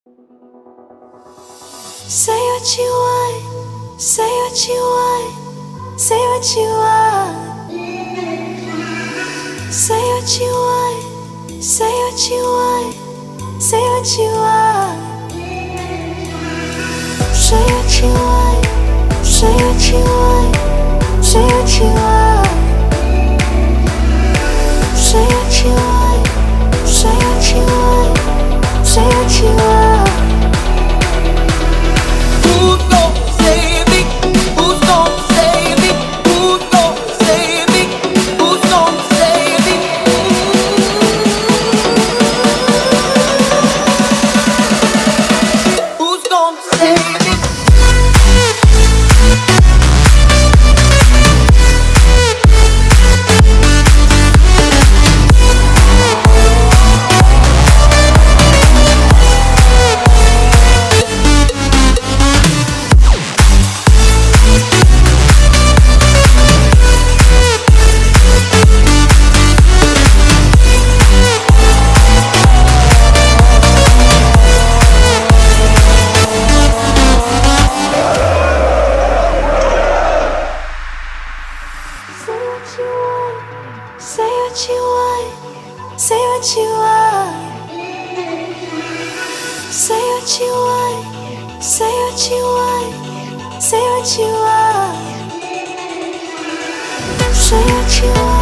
Say what you want, say what you want, say what you want. Say what you want, say what you want, say what you want. Say what you want, say what you want, say what you want. Say what you want, say what you want, say what you want. Who's gonna save me? Who's gonna save me? Who's gonna save me? Who's gonna save me? Who's gonna save me? Say what you want, say what you want. Say what you want, say what you want, say what you want. Say what you want.